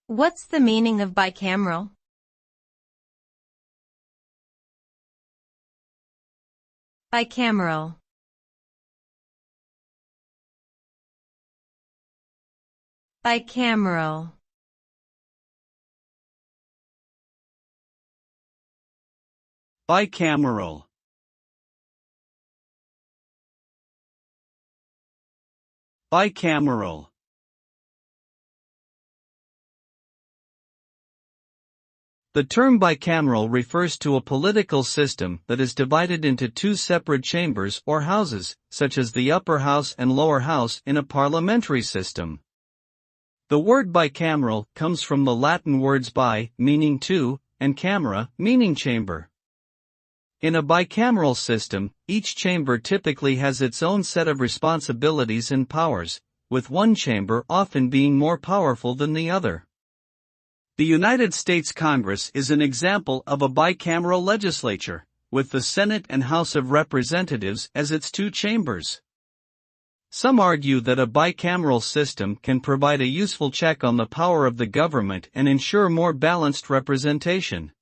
What's the meaning of bicameral? Bicameral. Bicameral. Bicameral. Bicameral. The term bicameral refers to a political system that is divided into two separate chambers or houses, such as the upper house and lower house in a parliamentary system. The word bicameral comes from the Latin words bi, meaning two, and camera, meaning chamber. In a bicameral system, each chamber typically has its own set of responsibilities and powers, with one chamber often being more powerful than the other. The United States Congress is an example of a bicameral legislature, with the Senate and House of Representatives as its two chambers. Some argue that a bicameral system can provide a useful check on the power of the government and ensure more balanced representation.